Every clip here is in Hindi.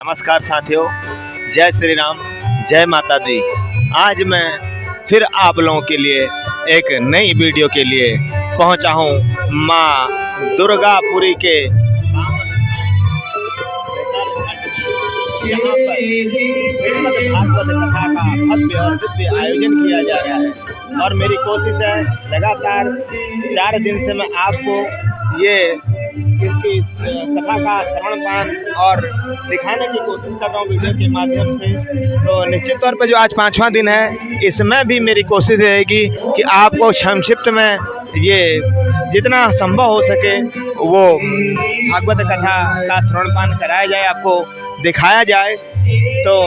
नमस्कार साथियों, जय श्री राम, जय माता दी। आज मैं फिर आप लोगों के लिए एक नई वीडियो के लिए पहुंचा हूं माँ दुर्गापुरी के यहाँ पर श्रीमद् भागवत कथा का भव्य और दिव्य आयोजन किया जा रहा है और मेरी कोशिश है लगातार 4 दिन से मैं आपको इसकी कथा का श्रवणपान और दिखाने की कोशिश कर रहा हूँ वीडियो के माध्यम से। तो निश्चित तौर पर जो आज 5वां दिन है, इसमें भी मेरी कोशिश रहेगी कि आपको संक्षिप्त में ये जितना संभव हो सके वो भागवत कथा का श्रवणपान कराया जाए, आपको दिखाया जाए। तो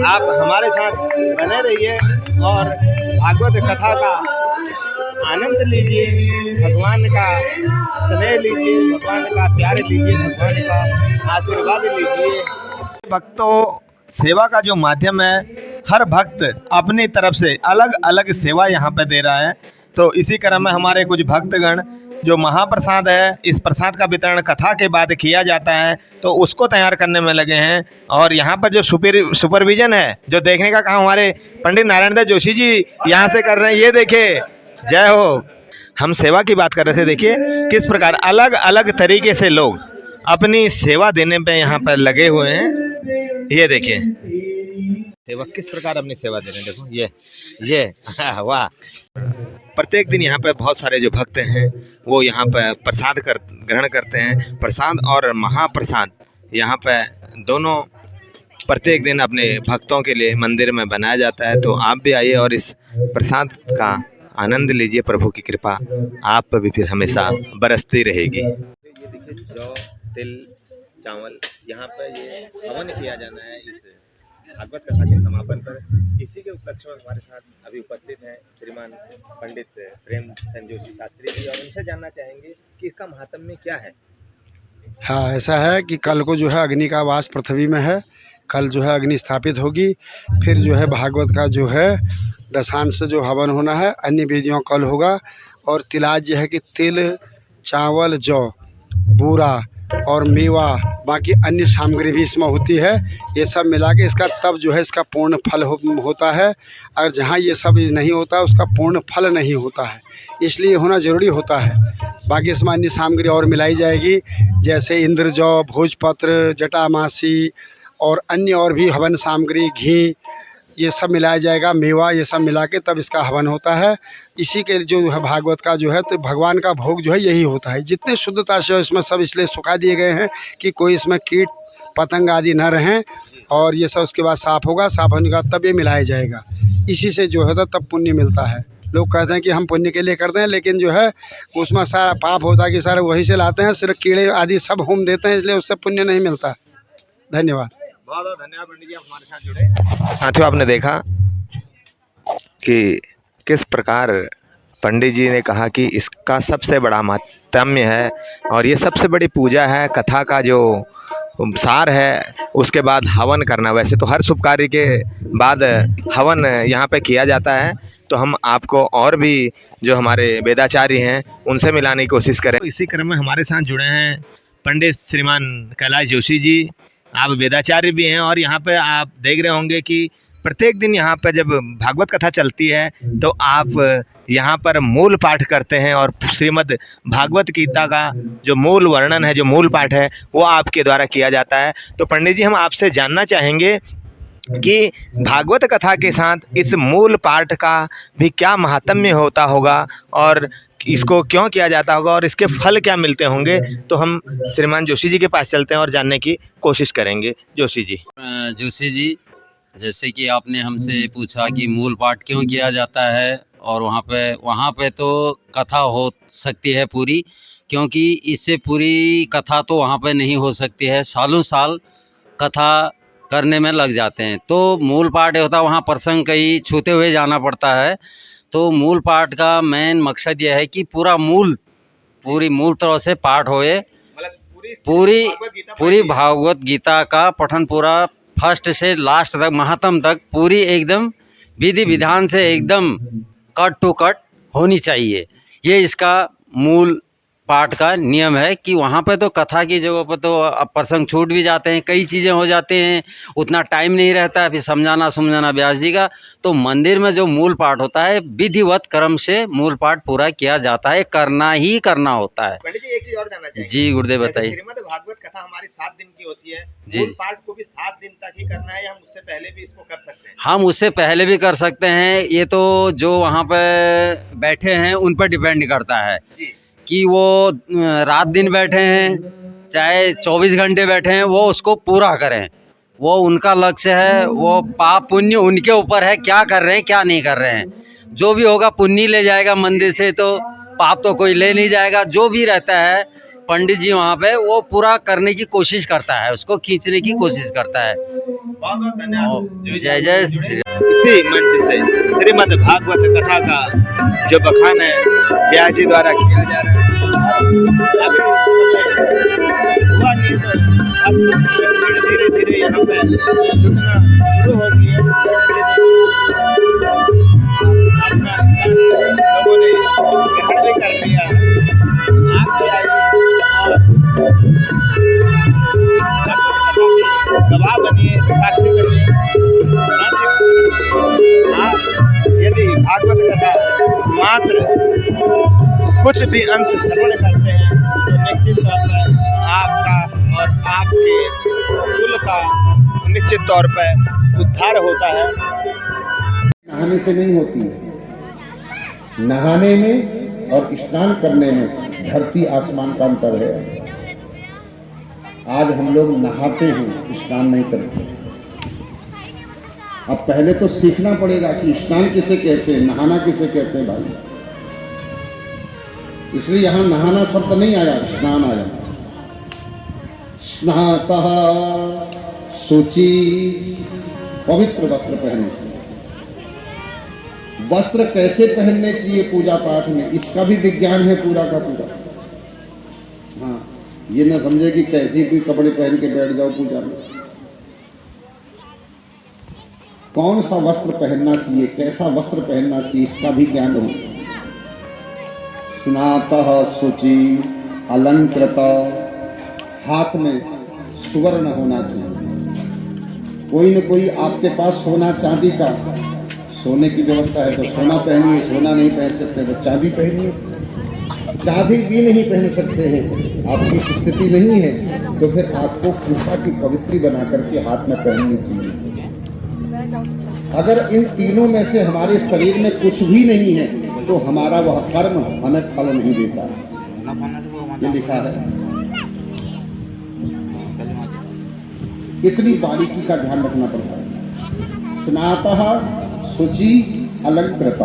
आप हमारे साथ बने रहिए और भागवत कथा का आनंद लीजिए, भगवान का स्नेह लीजिए, भगवान का प्यार लीजिए, भगवान का आशीर्वाद लीजिए। भक्तों, सेवा का जो माध्यम है, हर भक्त अपनी तरफ से अलग अलग सेवा यहाँ पे दे रहा है। तो इसी क्रम में हमारे कुछ भक्तगण जो महाप्रसाद है, इस प्रसाद का वितरण कथा के बाद किया जाता है, तो उसको तैयार करने में लगे हैं। और यहाँ पर जो सुपरविजन है, जो देखने का काम हमारे पंडित नारायण दास जोशी जी यहाँ से कर रहे हैं। ये देखिए, जय हो। हम सेवा की बात कर रहे थे। देखिए किस प्रकार अलग अलग तरीके से लोग अपनी सेवा देने पे यहाँ पर लगे हुए हैं। ये देखिए सेवक किस प्रकार अपनी सेवा दे रहे हैं। देखो ये वाह। प्रत्येक दिन यहाँ पे बहुत सारे जो भक्त हैं वो यहाँ पे प्रसाद ग्रहण करते हैं। प्रसाद और महाप्रसाद यहाँ पे दोनों प्रत्येक दिन अपने भक्तों के लिए मंदिर में बनाया जाता है। तो आप भी आइए और इस प्रसाद का आनंद लीजिए। प्रभु की कृपा आप पर भी फिर हमेशा बरसती रहेगी। ये देखिए जौ, तिल, चावल, यहाँ पर ये हवन किया जाना है इस भागवत कथा के समापन पर। इसी के उपलक्ष्य में हमारे साथ अभी उपस्थित हैं श्रीमान पंडित प्रेमचंद जोशी शास्त्री जी, और उनसे जानना चाहेंगे कि इसका महात्म्य क्या है। हाँ, ऐसा है कि कल को जो है अग्नि का वास पृथ्वी में है। कल जो है अग्नि स्थापित होगी। फिर जो है भागवत का जो है दशांश से जो हवन होना है, अन्य विधियों कल होगा। और तिलाज जो है कि तिल, चावल, जौ, बूरा और मेवा, बाकी अन्य सामग्री भी इसमें होती है। ये सब मिला के इसका तब जो है इसका पूर्ण फल होता है। अगर जहाँ ये सब नहीं होता उसका पूर्ण फल नहीं होता है, इसलिए होना ज़रूरी होता है। बाकी इसमें अन्य सामग्री और मिलाई जाएगी, जैसे इंद्र जौ, भोजपत्र, जटामासी और अन्य और भी हवन सामग्री, घी, ये सब मिलाया जाएगा, मेवा, ये सब मिला के तब इसका हवन होता है। इसी के जो है भागवत का जो है तो भगवान का भोग जो है यही होता है। जितने शुद्धता से इसमें सब इसलिए सुखा दिए गए हैं कि कोई इसमें कीट पतंग आदि न रहें। और ये सब उसके बाद साफ़ होगा, साफ़ होने के बाद तब ये मिलाया जाएगा। इसी से जो है तब पुण्य मिलता है। लोग कहते हैं कि हम पुण्य के लिए करते हैं, लेकिन जो है उसमें सारा पाप होता है कि सारे वहीं से लाते हैं, सिर्फ कीड़े आदि सब होम देते हैं, इसलिए उससे पुण्य नहीं मिलता। धन्यवाद। बहुत बहुत धन्यवाद पंडित जी, आप हमारे साथ जुड़े। साथियों, आपने देखा कि किस प्रकार पंडित जी ने कहा कि इसका सबसे बड़ा महात्म्य है और ये सबसे बड़ी पूजा है। कथा का जो सार है, उसके बाद हवन करना। वैसे तो हर शुभ कार्य के बाद हवन यहाँ पे किया जाता है। तो हम आपको और भी जो हमारे वेदाचार्य हैं उनसे मिलाने की कोशिश करें। तो इसी क्रम में हमारे साथ जुड़े हैं पंडित श्रीमान कैलाश जोशी जी। आप वेदाचार्य भी हैं और यहाँ पे आप देख रहे होंगे कि प्रत्येक दिन यहाँ पर जब भागवत कथा चलती है तो आप यहाँ पर मूल पाठ करते हैं और श्रीमद् भागवत गीता का जो मूल वर्णन है, जो मूल पाठ है, वो आपके द्वारा किया जाता है। तो पंडित जी, हम आपसे जानना चाहेंगे कि भागवत कथा के साथ इस मूल पाठ का भी क्या महात्म्य होता होगा और इसको क्यों किया जाता होगा और इसके फल क्या मिलते होंगे। तो हम श्रीमान जोशी जी के पास चलते हैं और जानने की कोशिश करेंगे। जोशी जी, जैसे कि आपने हमसे पूछा कि मूल पाठ क्यों किया जाता है, और वहाँ पे तो कथा हो सकती है पूरी, क्योंकि इससे पूरी कथा तो वहाँ पे नहीं हो सकती है। सालों साल कथा करने में लग जाते हैं। तो मूल पाठ होता है, वहाँ प्रसंग कहीं छूते हुए जाना पड़ता है। तो मूल पाठ का मेन मकसद यह है कि पूरी मूल तरह से पाठ होए, पूरी भागवत गीता का पठन पूरा फर्स्ट से लास्ट तक, महात्म तक पूरी एकदम विधि विधान से एकदम कट टू कट होनी चाहिए। ये इसका मूल पाठ का नियम है कि वहाँ पे तो कथा की जगह पर तो प्रसंग छूट भी जाते हैं, कई चीज़ें हो जाते हैं, उतना टाइम नहीं रहता है फिर समझाना व्यास जी का। तो मंदिर में जो मूल पाठ होता है विधिवत क्रम से मूल पाठ पूरा किया जाता है, करना ही करना होता है। पंडित जी एक चीज और जानना चाहिए जी गुरुदेव जैसे बताइए। श्रीमद् भागवत कथा हमारी 7 दिन की होती है, जी। मूल पाठ को भी 7 दिन तक ही करना है या हम उससे पहले भी इसको कर सकते हैं? हम उससे पहले भी कर सकते हैं, ये तो जो वहाँ पे बैठे हैं उन पर डिपेंड करता है जी कि वो रात दिन बैठे हैं चाहे 24 घंटे बैठे हैं, वो उसको पूरा करें। वो उनका लक्ष्य है, वो पाप पुण्य उनके ऊपर है, क्या कर रहे हैं क्या नहीं कर रहे हैं। जो भी होगा पुण्य ले जाएगा मंदिर से, तो पाप तो कोई ले नहीं जाएगा। जो भी रहता है पंडित जी वहाँ पे वो पूरा करने की कोशिश करता है, उसको खींचने की कोशिश करता है। बहुत बहुत धन्यवाद। जय जय श्री इसी मंच से श्रीमद् भागवत कथा का जो बखान है व्यास जी द्वारा किया जा रहा है। अभी हुआ नहीं तो भक्तों की एक भीड़ धीरे धीरे यहाँ पे जुटना शुरू हो गई है। अपना लोगों ने ग्रहण भी कर लिया है। आप भी आइए और गवाह बनिए, साक्षी बनिए। आप यदि भागवत कथा मात्र कुछ भी अंश श्रवण करते हैं तो निश्चित तौर पर आपका और आपके कुल का निश्चित तौर पर उद्धार होता है। नहाने से नहीं होती है। नहाने में और स्नान करने में धरती आसमान का अंतर है। आज हम लोग नहाते हैं, स्नान नहीं करते। अब पहले तो सीखना पड़ेगा कि स्नान किसे कहते हैं, नहाना किसे कहते हैं भाई। इसलिए यहां नहाना शब्द नहीं आया, स्नान आया। स्नातः शुचि, पवित्र वस्त्र पहने। वस्त्र कैसे पहनने चाहिए पूजा पाठ में, इसका भी विज्ञान है पूरा का पूरा। हाँ, ये ना समझे कि कैसे भी कपड़े पहन के बैठ जाओ पूजा में। कौन सा वस्त्र पहनना चाहिए, कैसा वस्त्र पहनना चाहिए, इसका भी ज्ञान हो। स्नातः शुचि अलंकृत, हाथ में सुवर्ण होना चाहिए। कोई न कोई आपके पास सोना चांदी का, सोने की व्यवस्था है तो सोना पहनिए, सोना नहीं पहन सकते तो चांदी पहनिए। चांदी भी नहीं पहन सकते हैं, आपकी स्थिति नहीं है तो फिर आपको कुशा की पवित्री बना करके हाथ में पहननी चाहिए। अगर इन तीनों में से हमारे शरीर में कुछ भी नहीं है तो हमारा वह कर्म हमें फल नहीं देता। ये लिखा है। इतनी बारीकी का ध्यान रखना पड़ता है। स्नातः शुचि अलंकृत,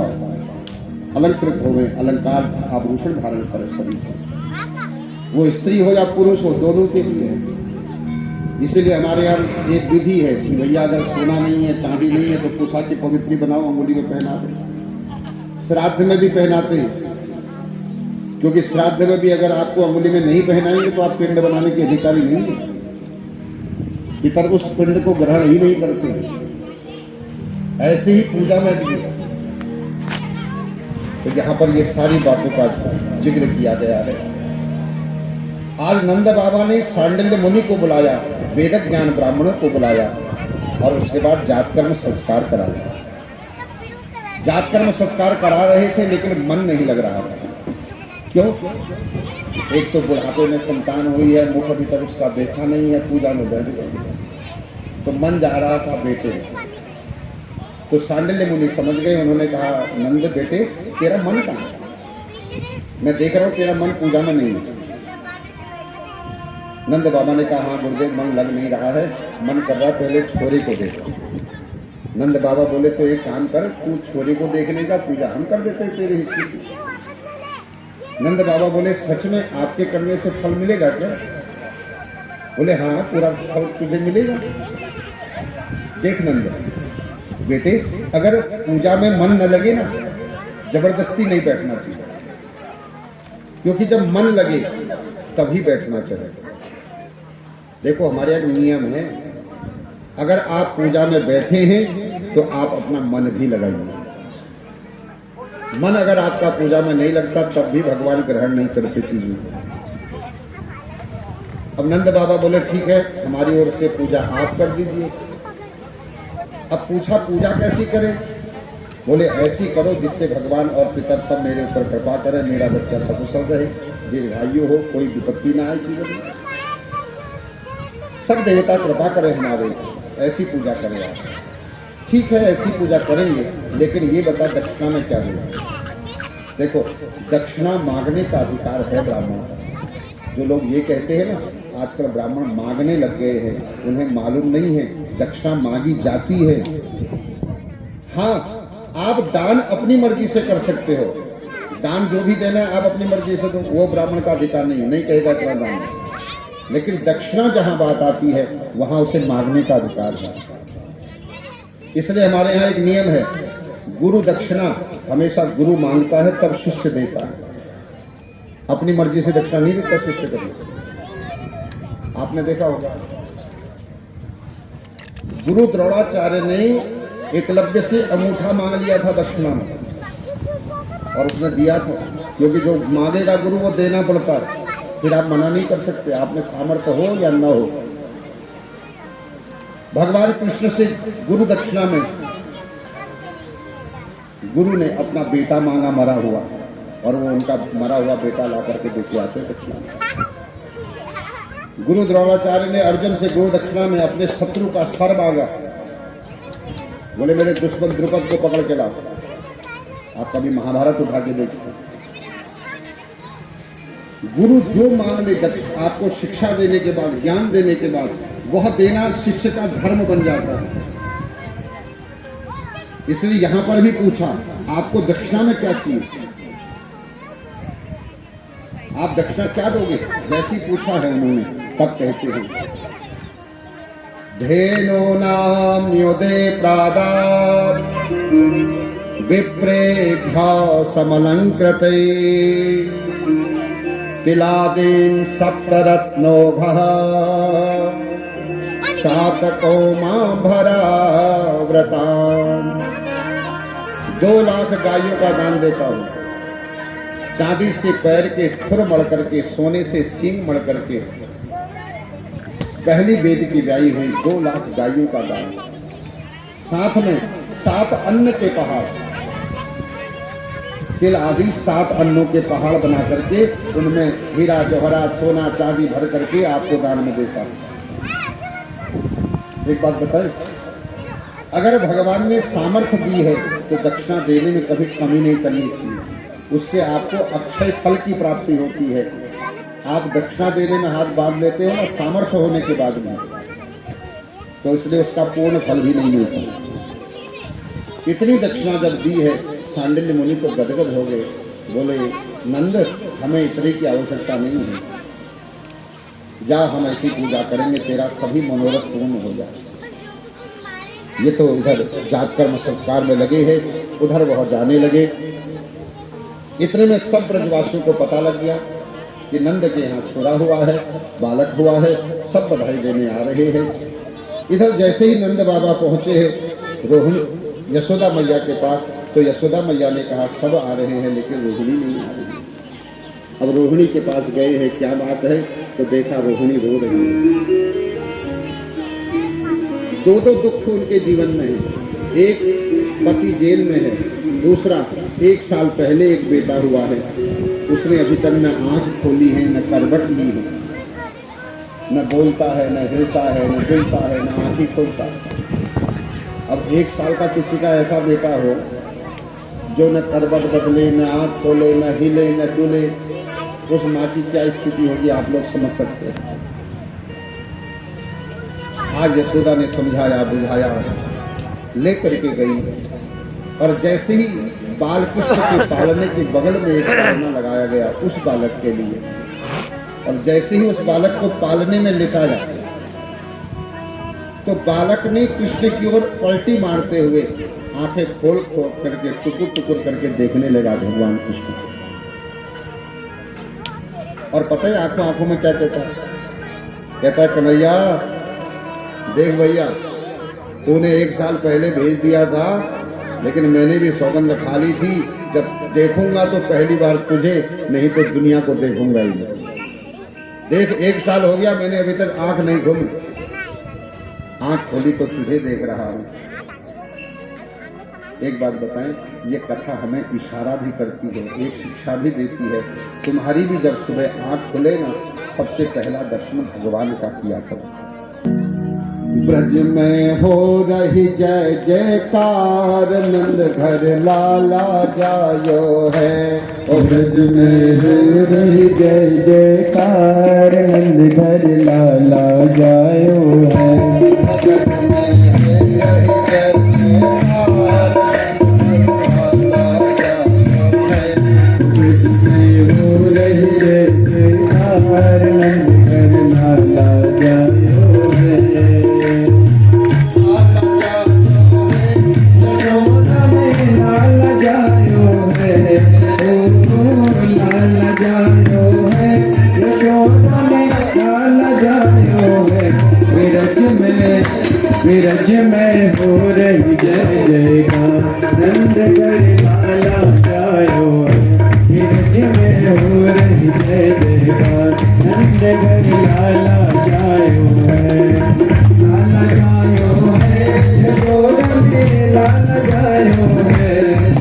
अलंकृत हो गए, अलंकार आभूषण धारण करे सभी, वो स्त्री हो या पुरुष हो, दोनों के लिए। इसीलिए हमारे यहाँ एक विधि है कि भैया अगर सोना नहीं है, चांदी नहीं है तो कुशा की पवित्री बनाओ, अंगुली में पहना दो। श्राद्ध में भी पहनाते हैं, क्योंकि श्राद्ध में भी अगर आपको अंगुली में नहीं पहनाएंगे तो आप पिंड बनाने के अधिकारी नहीं है। पितर उस पिंड को ग्रहण ही नहीं करते। ऐसे ही पूजा में भी तो यहाँ पर ये सारी बातों का जिक्र किया गया है। आज नंद बाबा ने सांडिल्य मुनि को बुलाया, वेद ज्ञान ब्राह्मणों को बुलाया और उसके बाद जातकर्म संस्कार कराया। जातकर्म संस्कार करा रहे थे लेकिन मन नहीं लग रहा था। क्यों? एक तो बुढ़ापे में संतान हुई है, मुख अभी तक उसका देखा नहीं है, पूजा में बैठ गए तो मन जा रहा था बेटे। तो सांडिल्य मुनि समझ गए, उन्होंने कहा नंद बेटे तेरा मन कहाँ है? मैं देख रहा हूँ तेरा मन पूजा में नहीं है। नंद बाबा ने कहा हाँ गुरुदेव मन लग नहीं रहा है, मन कर रहा पहले छोरे को देखो। नंद बाबा बोले तो एक काम कर, तू छोरे को देखने का पूजा हम कर देते हैं तेरे हिस्से की। नंद बाबा बोले सच में आपके करने से फल मिलेगा क्या? बोले हाँ पूरा फल तुझे मिलेगा। देख नंद बेटे, अगर पूजा में मन न लगे ना, जबरदस्ती नहीं बैठना चाहिए, क्योंकि जब मन लगे तभी बैठना चाहिए। देखो हमारे यहाँ नियम है, अगर आप पूजा में बैठे हैं तो आप अपना मन भी लगाइए। मन अगर आपका पूजा में नहीं लगता तब भी भगवान ग्रहण नहीं करते चीज़ों। अब नंद बाबा बोले ठीक है, हमारी ओर से पूजा आप कर दीजिए। अब पूछा पूजा कैसी करें? बोले ऐसी करो जिससे भगवान और पितर सब मेरे ऊपर कृपा करें, मेरा बच्चा सकुशल रहे, दीर्घायु हो, कोई विपत्ति ना आए जीवन में, सब देवता कृपा करें हमारे, ऐसी पूजा करें आप। ठीक है ऐसी पूजा करेंगे, लेकिन ये बता दक्षिणा में क्या देगा? देखो दक्षिणा मांगने का अधिकार है ब्राह्मण का। जो लोग ये कहते हैं ना आजकल ब्राह्मण मांगने लग गए हैं, उन्हें मालूम नहीं है दक्षिणा मांगी जाती है। हाँ, आप दान अपनी मर्जी से कर सकते हो, दान जो भी देना है आप अपनी मर्जी से दो, वो ब्राह्मण का अधिकार नहीं है, नहीं कहेगा इतना दान। लेकिन दक्षिणा जहां बात आती है वहां उसे मांगने का अधिकार है। इसलिए हमारे यहाँ एक नियम है, गुरु दक्षिणा हमेशा गुरु मांगता है तब शिष्य देता है, अपनी मर्जी से दक्षिणा नहीं देता शिष्य कभी। आपने देखा होगा गुरु द्रोणाचार्य ने एकलव्य से अंगूठा मांग लिया था दक्षिणा में, और उसने दिया था, क्योंकि जो मांगेगा गुरु वो देना पड़ता है, फिर आप मना नहीं कर सकते, आप में सामर्थ्य हो या न हो। भगवान कृष्ण से गुरु दक्षिणा में गुरु ने अपना बेटा मांगा मरा हुआ, और वो उनका मरा हुआ बेटा ला करके देखे आते दक्षिणा में। गुरु द्रोणाचार्य ने अर्जुन से गुरु दक्षिणा में अपने शत्रु का सर मांगा, बोले मेरे दुश्मन द्रुपद को पकड़ के लाओ। आप कभी महाभारत उठा के देखते, गुरु जो मांग ले आपको शिक्षा देने के बाद, ज्ञान देने के बाद, वह देना शिष्य का धर्म बन जाता है। इसलिए यहां पर भी पूछा आपको दक्षिणा में क्या चाहिए, आप दक्षिणा क्या दोगे, वैसी पूछा है उन्होंने। तब कहते हैं धेनो नाम न्योदे प्रादात् विप्रेभ्य समलंकृते तिलादीन सप्तरत्नोभः सातको मां भरा व्रतान। 2 लाख गायों का दान देता हूं, चांदी से पैर के खुर मड़ करके, सोने से सींग मड़ करके पहली वेद की ब्याई हुई 2 लाख गायों का दान, साथ में 7 अन्न के पहाड़, तिल आदि 7 अन्नों के पहाड़ बना करके उनमें हीरा जवाहरात सोना चांदी भर करके आपको दान में देता है। एक बात बताएं, अगर भगवान ने सामर्थ्य दी है तो दक्षिणा देने में कभी कमी नहीं करनी चाहिए, उससे आपको अक्षय फल की प्राप्ति होती है। आप दक्षिणा देने में हाथ बांध लेते हो ना सामर्थ्य होने के बाद में, तो इसलिए उसका पूर्ण फल भी नहीं मिलता। इतनी दक्षिणा जब दी है, सांडिल्य मुनि तो गदगद हो गए, बोले नंद हमें इतने की आवश्यकता नहीं है, जा हम ऐसी पूजा करेंगे तेरा सभी मनोरथ पूर्ण हो जाए। ये तो इधर जात कर्म संस्कार में लगे हैं, उधर वह जाने लगे। इतने में सब ब्रजवासियों को पता लग गया कि नंद के यहाँ छोरा हुआ है, बालक हुआ है, सब बधाई देने आ रहे हैं। इधर जैसे ही नंद बाबा पहुंचे हैं रोहिणी यशोदा मैया के पास, तो यशोदा मैया ने कहा सब आ रहे हैं लेकिन रोहिणी नहीं आ रही। अब रोहिणी के पास गए हैं, क्या बात है, तो देखा रोहिणी रो रही है। 2 दुख उनके जीवन में है, एक पति जेल में है, दूसरा 1 साल पहले एक बेटा हुआ है, उसने अभी तक न आंख खोली है न करवट ली है, न बोलता है न हिलता है न डुलता है न आंखें खोलता है। अब 1 साल का किसी का ऐसा बेटा हो जो न करवट बदले न आंख खोले न हिले न डुले, उस माँ की क्या स्थिति होगी आप लोग समझ सकते हैं। आज यशोदा ने समझाया बुझाया, लेकर के गई, और जैसे ही बाल कृष्ण के पालने के बगल में एक पालना लगाया गया उस बालक के लिए, और जैसे ही उस बालक को पालने में लिटाया तो बालक ने कृष्ण की ओर पलटी मारते हुए आंखें खोल खोल करके टुकुर टुकुर करके देखने लगा भगवान कृष्ण को। और पता है आंखों आंखों में क्या कहता है? कहता है कन्हैया देख भैया, तूने 1 साल पहले भेज दिया था, लेकिन मैंने भी सौगंध खा ली थी, जब देखूंगा तो पहली बार तुझे, नहीं तो दुनिया को देखूंगा ही नहीं। देख 1 साल हो गया मैंने अभी तक आंख नहीं खोली, आंख खोली तो तुझे देख रहा हूं। एक बात बताएं, ये कथा हमें इशारा भी करती है, एक शिक्षा भी देती है। तुम्हारी भी जब सुबह आंख खुले ना, सबसे पहला दर्शन भगवान का किया करो। ब्रज में हो रही जय जयकार, नंद घर लाला जायो है। ओ ब्रज में हो रही जय जयकार, नंद घर लाला जायो है। ब्रज में हो रही जय जयकार, ब्रज में हो रही जय जयकार, नंद घर लाला जायो है। लाला जायो है, ओ लाला जायो है, यशोदा में लाला जायो है। विरज में हो रही जय जयकार, नंद घर लाला जायो है। विरज में हो रही जय जयकार, नंद घर लाला जायो है। लाला जायो है, यशोदा में लाला जायो है,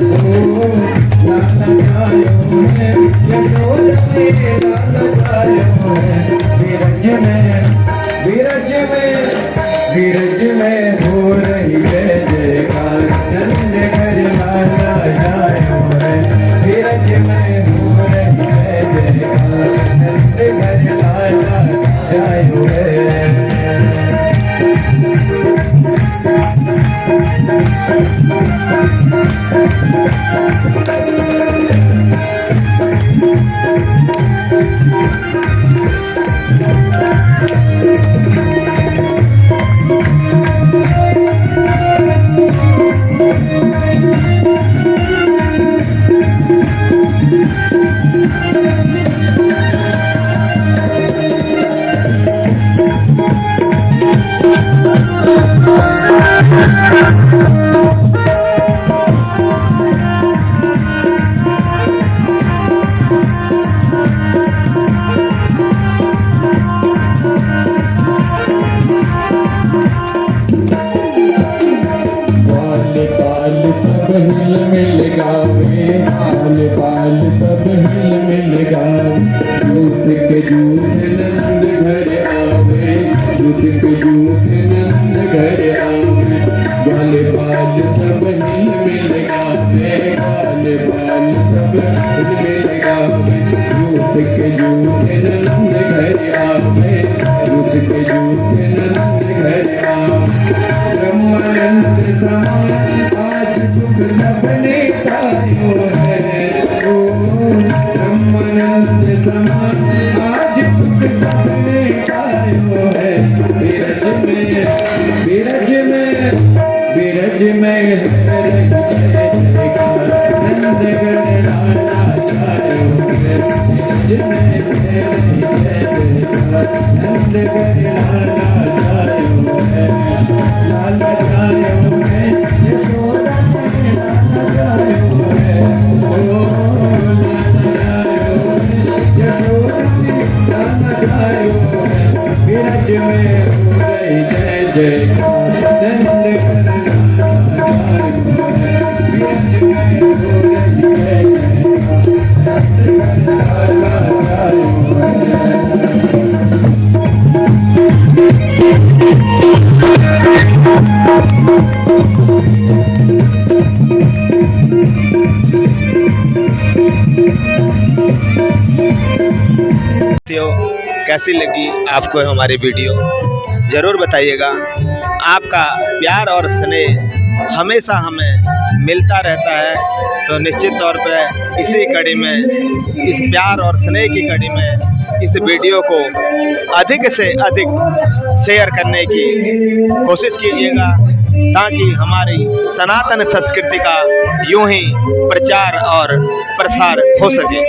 ओ लाला जायो है, यशोदा में लाला जायो है। विरज में हो रही जय जयकार, नंद घर लाला जायो है। विरज में हो रही जय जयकार, नंद घर लाला जायो है। हिल मिल गावे, बाल बाल सब हिल मिल गावे। दूध के दूध नंद घर आवे, दूध के दूध नंद घर आवे। बाल बाल सब हिल मिल गावे, बाल बाल सब हिल मिल गावे। दूध के दूध नंद घर आवे, दूध के दूध नंद घर आवे। ब्रह्मानंद समान आज सुख सबने पायो है, ओ ब्रह्मानंद समान आज सुख सबने पायो है। विरज में रही जय जयकार, नंद घर लाला जायो है। विरज में रही जय जयकार, नंद घर लाला जायो है। लाला जायो है, यशोदा में लाला जायो है, ओ लाला जायो है, यशोदा में लाला जायो है। विरज में हो रही जय जयकार, नंद घर लाला जायो है। विरज में हो रही जय जयकार, नंद घर लाला जायो है। कैसी लगी आपको हमारी वीडियो, ज़रूर बताइएगा। आपका प्यार और स्नेह हमेशा हमें मिलता रहता है, तो निश्चित तौर पे इसी कड़ी में, इस प्यार और स्नेह की कड़ी में इस वीडियो को अधिक से अधिक शेयर करने की कोशिश कीजिएगा, ताकि हमारी सनातन संस्कृति का यूं ही प्रचार और प्रसार हो सके।